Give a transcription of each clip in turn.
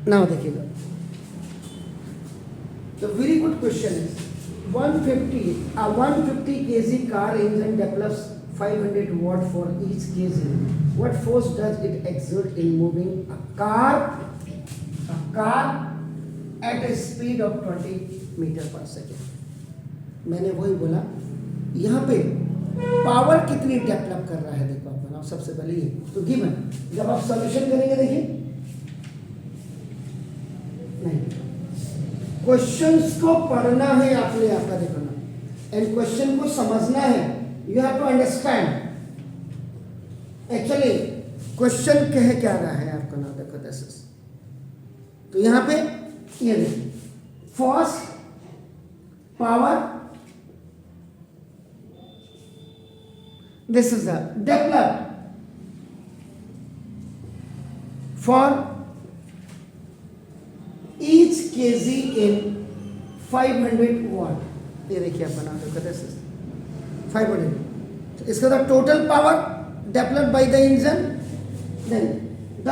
Now देखिएगा, the very good question is 150 kg car engine develops 500 watt for each kg. What force does it exert in moving a car at a speed of 20 meter per second? मैंने वही बोला, यहाँ पे power कितनी develop कर रहा है देखो आप बनाओ सबसे पहले ये तो गिवन। जब आप सॉल्यूशन करेंगे देखिए, नहीं, क्वेश्चंस को पढ़ना है आपने, आपका देखो ना, एंड क्वेश्चन को समझना है। You have to understand actually question कह क्या रहा है आपका ना, देखो दिस इज, तो यहां पे ये देखिए, force, power, this is the develop for each kg in 500 watt। ये देखिए आप बना दो, this is 500। तो इसका the total power developed by the engine, then the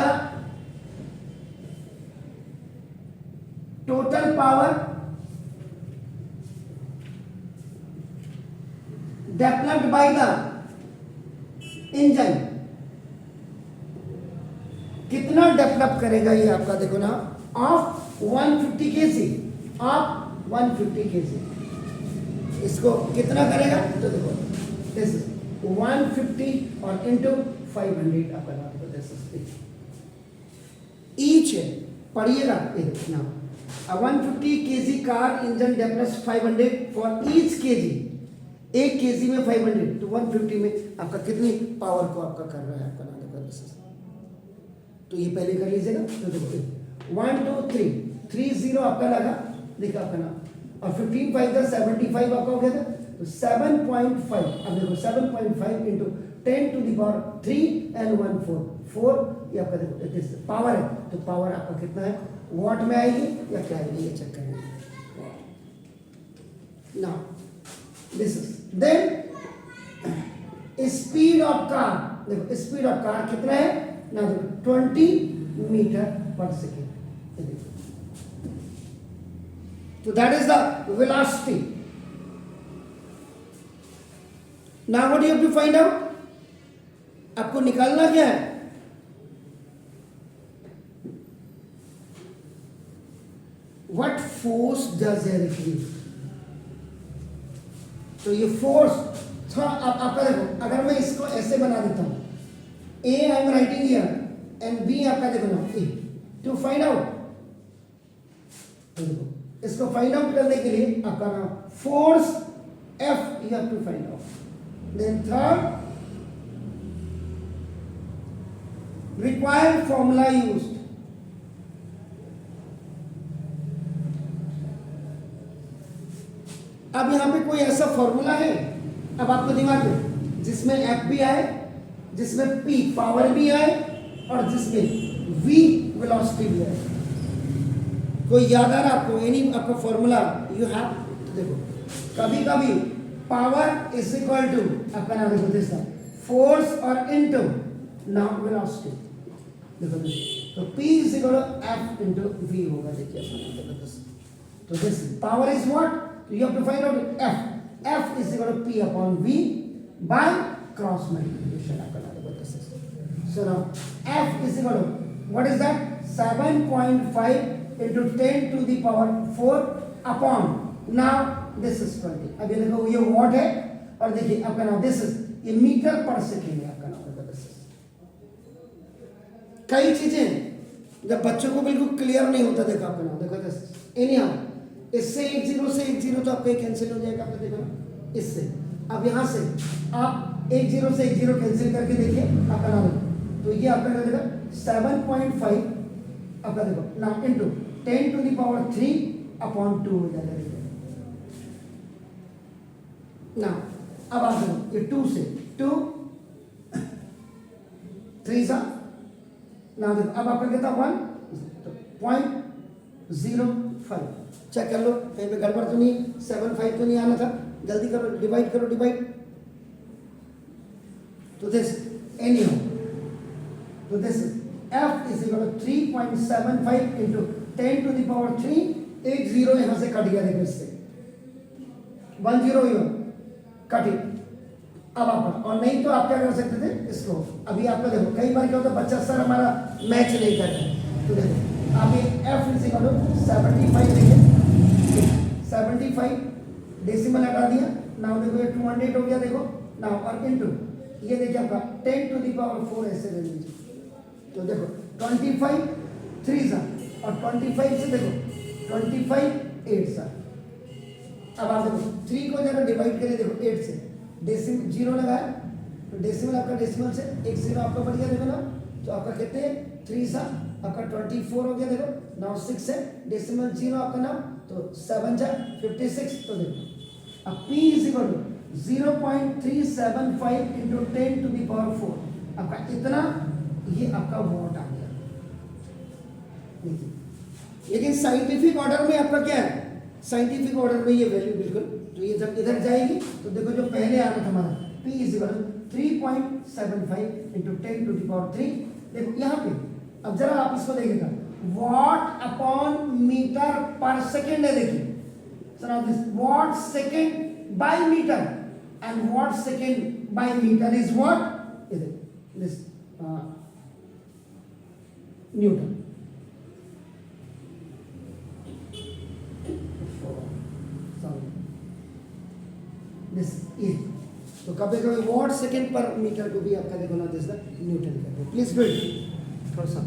total power developed by the engine, कितना डेवलप करेगा ये आपका देखो ना, ऑफ 150 kg, ऑफ 150 kg, इसको कितना करेगा तो देखो दिस 150 और इंटू 500 आपका नाम देखो दिस ईच है, पढ़िएगा ना, 150 kg car engine develops 500 for each kg, एक केजी में 500 तो 150 में आपका कितनी पावर को आपका कर रहा है आपका नाम देखो। तो ये पहले कर लीजिएगा, तो देखो 1 2 3 30 आपका लगा, देखा आपका नाम, और 15 5 75 आपका हो गया था, तो 7.5, अब देखो 7.5 into 10 to the power 3 and 1 4 ये आपका देखो पावर है, तो पावर आपका कितना है, वॉट में आएगी या क्या आएगी, ये चेक करेंगे। Now this is then speed of car, देखो स्पीड ऑफ कार कितना है ना, देखो 20 मीटर पर सेकेंड, तो that is the velocity. Now what you have to find out, आपको निकालना क्या है, what force does it relieve. तो ये फोर्स थोड़ा आपका देखो, अगर मैं इसको ऐसे बना देता हूं, A I am writing here and B आपका देखो ना, ए टू फाइंड आउट, देखो इसको फाइंड आउट करने के लिए आपका नाम force F you have to find out, then third required formula used, अब यहां पे कोई ऐसा फॉर्मूला है, अब आपको दिमाग में जिसमें एफ भी आए, जिसमें पी पावर भी आए, और जिसमें वी वेलोसिटी भी आए, कोई याद आ रहा आपको एनी आपका फॉर्मूला यू हैव, तो देखो कभी कभी पावर इज इक्वल टू आपका नाम देखो दिस फोर्स और इनटू नाउ वेलोसिटी, देखो तो P is equal to F into V होगा, देखिए तो this power is what, you have to find out f is equal to p upon v by cross multiplication आपका नाम देखो this is, so now f is equal to what is that 7.5 into 10 to the power 4 upon now this is 20। अब ये देखो ये what है, और देखिए आपका नाम दिस इज ये मीटर पर सेकेंड है आपका नाम देखो दिस इज। कई चीजें जब बच्चों को बिल्कुल क्लियर नहीं होता, देखो आपका नाम देखो दिस एनी हाउ, इससे 1 0 से 1 0 तो आपका कैंसिल हो जाएगा, आपने देखो ना इससे, अब यहां से आप 1 0 से 1 0 कैंसिल करके देखिए आपका नाम, तो ये आपका नाम देखो 7.5 आपका देखो ना into 10 to the power 3 upon 2 हो जाएगा, देखो ना। अब आप देखो ये 2 से 2 3 सा ना, देखो अब आपका कितना 1.05, चेक कर लो कहीं पे गड़बड़ तो नहीं, 7.5 तो नहीं आना था, जल्दी करो, डिवाइड करो, डिवाइड, तो दिस एनी हो, तो this F is equal to 3.75 into 10 to the power 3, एक जीरो यहां से कट गया, देखो इससे 1 0 ही कट गया। अब आप, और नहीं तो आप क्या कर सकते थे इसको, अभी आपका देखो कई बार क्या होता है बच्चा सर हमारा मैच नहीं कर रहा है, तो देखो आप ये F इज इक्वल टू 75 देखिए, 75 डेसिमल हटा दिया, नाउ देखो ये 200 हो गया, देखो नाउ और इनटू ये देखिए आपका 10 टू द पावर 4 ऐसे ले लीजिए, तो देखो 25 3 सा और 25 से देखो 25 8 सा। अब आप देखो 3 को जरा डिवाइड करिए, देखो 8 से डेसिमल जीरो लगाया, तो डेसिमल आपका डेसिमल से एक जीरो आपका बढ़ गया, देखो ना, तो आपका कितने 3 सा आपका 24 हो गया, देखो नाउ 6 है डेसिमल जीरो आपका नाम, तो 7 जा 56, तो देखो अब P is equal to 0.375 into 10 to the power 4, आपका इतना, ये आपका वॉट आ गया। लेकिन साइंटिफिक ऑर्डर में आपका क्या है, साइंटिफिक ऑर्डर में ये वैल्यू बिल्कुल, तो ये जब इधर जाएगी तो देखो जो पहले आ रहा था हमारा P is equal to 3.75 into 10 to the power 3, देखो यहाँ पे अब जरा आप इसको देखिएगा, वॉट अपॉन मीटर पर सेकेंड है, देखिए sir this watt second by metre and watt second by metre is what, this newton. तो कभी कभी वॉट सेकेंड पर मीटर को भी आपका देखो ना दिस न्यूटन का, प्लीज डू इट थोड़ा सा।